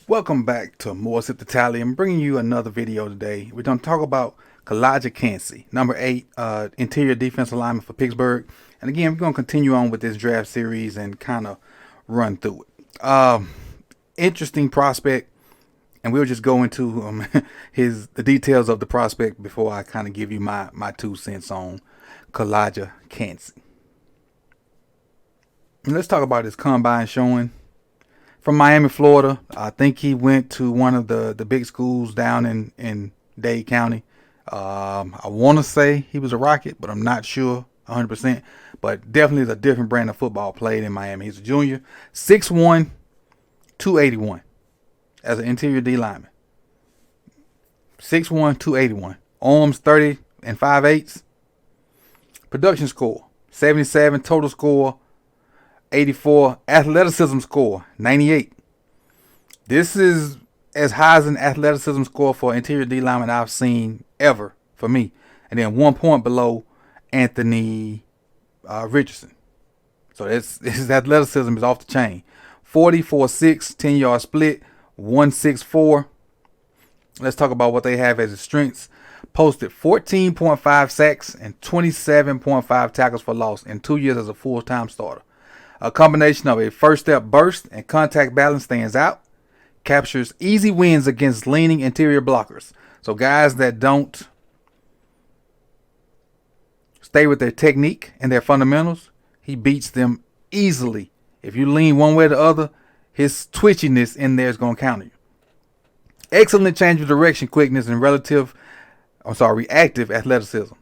Welcome back to More Sip the Tally. I'm bringing you another video today. We're going to talk about Calijah Kancey, number 8, interior defensive lineman for Pittsburgh. And again, we're going to continue on with this draft series and kind of run through it. Interesting prospect, and we'll just go into the details of the prospect before I kind of give you my 2 cents on Calijah Kancey. And let's talk about his combine showing. From Miami, Florida. I think he went to one of the big schools down in Dade County. I want to say he was a Rocket, but I'm not sure 100%. But definitely is a different brand of football played in Miami. He's a junior. 6'1", 281 as an interior D lineman. 6'1", 281. Arms 30 and 5/8. Production score 77. Total score 84. Athleticism score 98. This is as high as an athleticism score for interior D lineman I've seen ever for me. And then 1 point below Anthony Richardson. So his athleticism is off the chain. 40-4-6, 10-yard split, 164. Let's talk about what they have as his strengths. Posted 14.5 sacks and 27.5 tackles for loss in 2 years as a full-time starter. A combination of a first step burst and contact balance stands out. Captures easy wins against leaning interior blockers. So guys that don't stay with their technique and their fundamentals, he beats them easily. If you lean one way or the other, his twitchiness in there is going to counter you. Excellent change of direction quickness and reactive athleticism.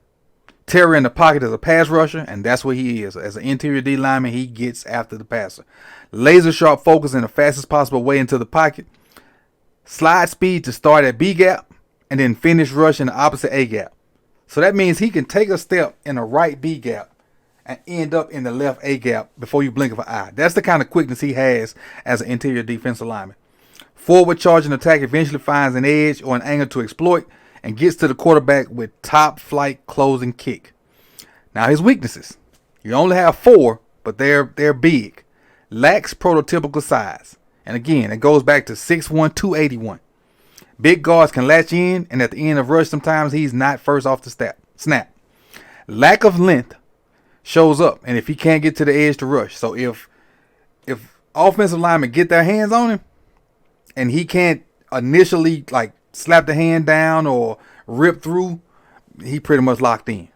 Terror in the pocket as a pass rusher, and that's what he is. As an interior D lineman, he gets after the passer. Laser sharp focus in the fastest possible way into the pocket. Slide speed to start at B gap, and then finish rush in the opposite A gap. So that means he can take a step in the right B gap and end up in the left A gap before you blink of an eye. That's the kind of quickness he has as an interior defensive lineman. Forward charging attack eventually finds an edge or an angle to exploit, and gets to the quarterback with top flight closing kick. Now his weaknesses. You only have 4, but they're big. Lacks prototypical size. And again, it goes back to 6'1", 281. Big guards can latch in, and at the end of rush sometimes he's not first off the snap. Lack of length shows up, and if he can't get to the edge to rush. So if offensive linemen get their hands on him, and he can't initially slap the hand down or rip through, he pretty much locked in.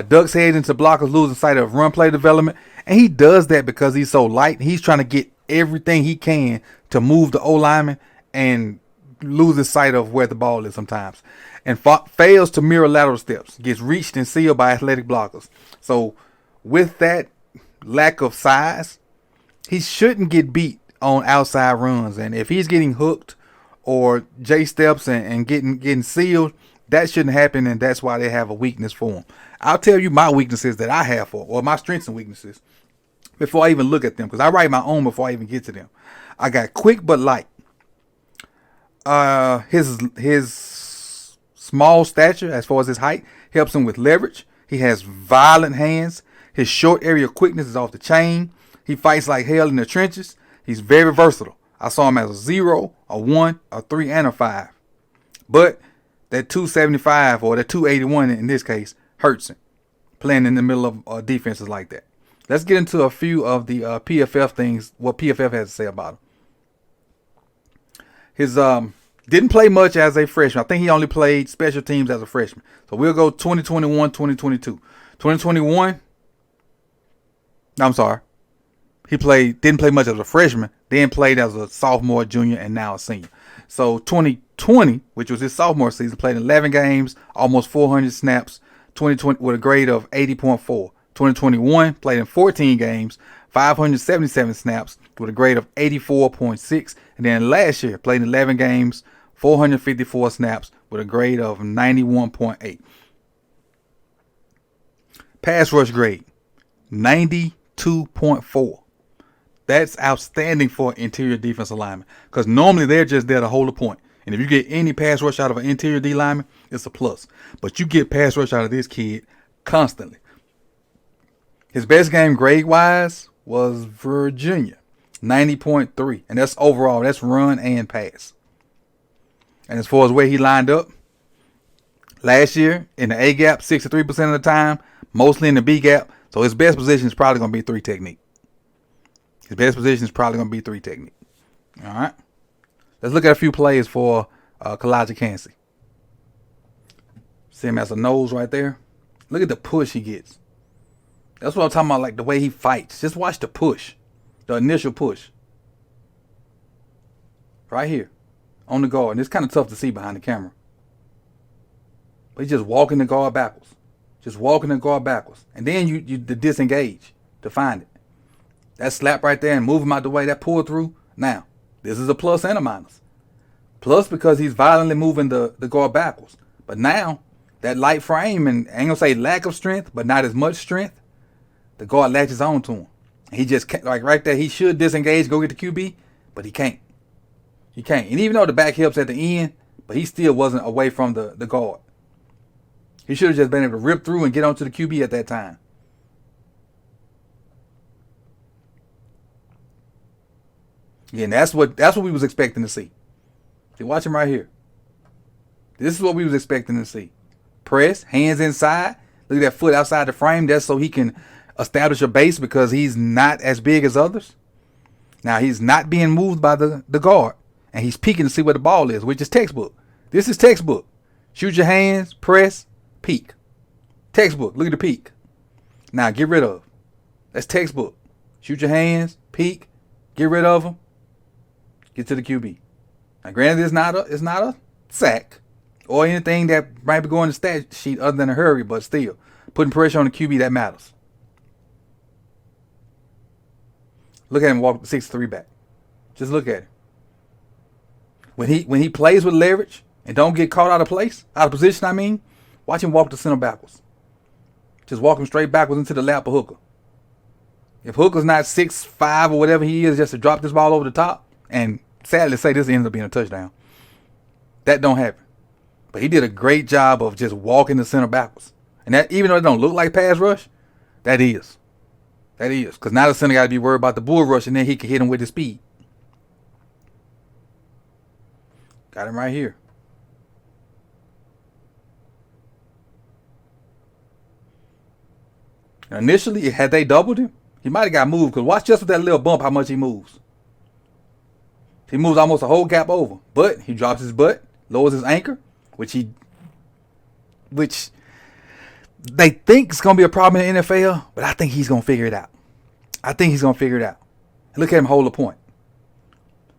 Ducks heads into blockers losing sight of run play development, and he does that because he's so light. He's trying to get everything he can to move the O-lineman and loses sight of where the ball is sometimes. And fails to mirror lateral steps. Gets reached and sealed by athletic blockers. So with that lack of size, he shouldn't get beat on outside runs. And if he's getting hooked or J steps and getting sealed, that shouldn't happen, and that's why they have a weakness for him. I'll tell you my weaknesses that I have or my strengths and weaknesses before I even look at them, because I write my own before I even get to them. I got quick but light. His small stature, as far as his height, helps him with leverage. He has violent hands. His short area quickness is off the chain. He fights like hell in the trenches. He's very versatile. I saw him as a 0, a 1, a 3, and a 5. But that 275 or that 281 in this case hurts him playing in the middle of defenses like that. Let's get into a few of the PFF things, what PFF has to say about him. His didn't play much as a freshman. I think he only played special teams as a freshman. So we'll go 2021, 2022. 2021, no, I'm sorry. He didn't play much as a freshman, then played as a sophomore, junior, and now a senior. So 2020, which was his sophomore season, played 11 games, almost 400 snaps, 2020 with a grade of 80.4. 2021 played in 14 games, 577 snaps with a grade of 84.6. And then last year played 11 games, 454 snaps with a grade of 91.8. Pass rush grade, 92.4. That's outstanding for an interior defensive lineman, because normally they're just there to hold a point. And if you get any pass rush out of an interior D lineman, it's a plus. But you get pass rush out of this kid constantly. His best game grade-wise was Virginia. 90.3. And that's overall. That's run and pass. And as far as where he lined up, last year in the A gap, 63% of the time, mostly in the B gap. So his best position is probably going to be 3 technique. His best position is probably going to be 3 technique. All right. Let's look at a few plays for Calijah Kancey. See him as a nose right there. Look at the push he gets. That's what I'm talking about, like the way he fights. Just watch the push. The initial push. Right here. On the guard. And it's kind of tough to see behind the camera. But he's just walking the guard backwards. Just walking the guard backwards. And then you disengage to find it. That slap right there and move him out the way. That pull through. Now, this is a plus and a minus. Plus because he's violently moving the guard backwards. But now, that light frame and I ain't going to say lack of strength, but not as much strength, the guard latches on to him. He just, like right there, he should disengage, go get the QB, but he can't. He can't. And even though the back helps at the end, but he still wasn't away from the guard. He should have just been able to rip through and get onto the QB at that time. Yeah, and that's what we was expecting to see. See, watch him right here. This is what we was expecting to see. Press, hands inside. Look at that foot outside the frame. That's so he can establish a base because he's not as big as others. Now, he's not being moved by the guard. And he's peeking to see where the ball is, which is textbook. This is textbook. Shoot your hands, press, peek. Textbook. Look at the peek. Now, get rid of. That's textbook. Shoot your hands, peek, get rid of them, get to the QB. Now, granted, it's not a sack or anything that might be going to the stat sheet other than a hurry, but still, putting pressure on the QB, that matters. Look at him walk the 6-3 back. Just look at him. When he plays with leverage and don't get caught out of place, out of position, I mean, watch him walk the center backwards. Just walk him straight backwards into the lap of Hooker. If Hooker's not 6'5" or whatever he is, just to drop this ball over the top, and sadly say this ends up being a touchdown, that don't happen. But he did a great job of just walking the center backwards. And that, even though it don't look like pass rush, that is. That is. Because now the center got to be worried about the bull rush, and then he can hit him with his speed. Got him right here. Now initially, had they doubled him, he might have got moved. Because watch just with that little bump how much he moves. He moves almost a whole gap over. But he drops his butt, lowers his anchor, which they think is going to be a problem in the NFL, but I think he's going to figure it out. And look at him hold the point.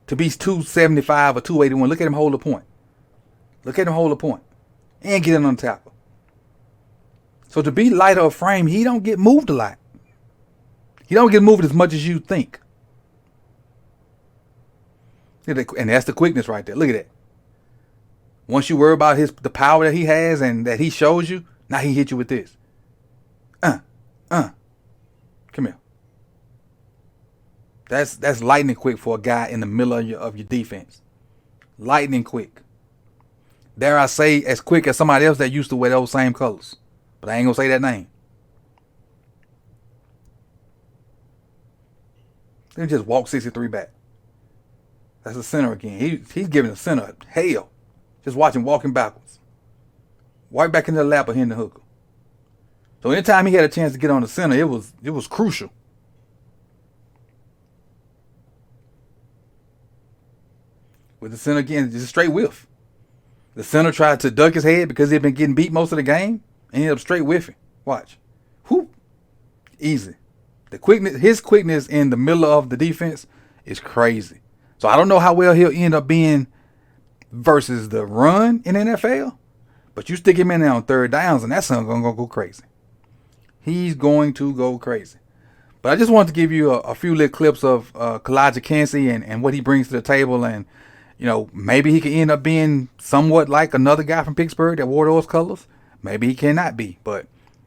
To be 275 or 281, look at him hold the point. And get him on the tackle. So to be lighter of frame, he don't get moved a lot. He don't get moved as much as you think. And that's the quickness right there. Look at that. Once you worry about the power that he has and that he shows you, now he hit you with this. Come here. That's lightning quick for a guy in the middle of your defense. Lightning quick. Dare I say, as quick as somebody else that used to wear those same colors. But I ain't going to say that name. Then just walk 63 back. That's the center again. He's giving the center hell. Just watch him walking backwards. Right back into the lap of Hendon Hooker. So anytime he had a chance to get on the center, it was crucial. With the center again, just a straight whiff. The center tried to duck his head because he'd been getting beat most of the game. And ended up straight whiffing. Watch. Whoop. Easy. His quickness in the middle of the defense is crazy. So I don't know how well he'll end up being versus the run in NFL. But you stick him in there on third downs and that son's going to go crazy. He's going to go crazy. But I just wanted to give you a few little clips of Calijah Kancey and what he brings to the table. And, maybe he could end up being somewhat like another guy from Pittsburgh that wore those colors. Maybe he cannot be. But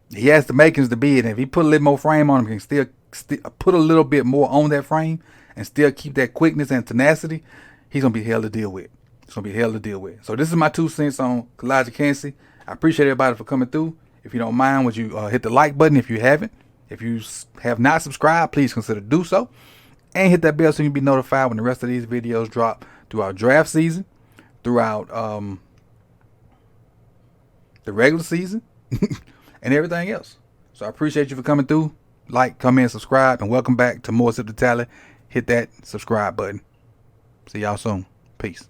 he has the makings to be it. And if he put a little more frame on him, he can still put a little bit more on that frame and still keep that quickness and tenacity, he's going to be hell to deal with. So this is my 2 cents on Calijah Kancey. I appreciate everybody for coming through. If you don't mind, would you hit the like button if you haven't? If you have not subscribed, please consider do so. And hit that bell so you can be notified when the rest of these videos drop throughout draft season, throughout the regular season, and everything else. So I appreciate you for coming through. Like, comment, subscribe, and welcome back to more Sip the Tally. Hit that subscribe button. See y'all soon. Peace.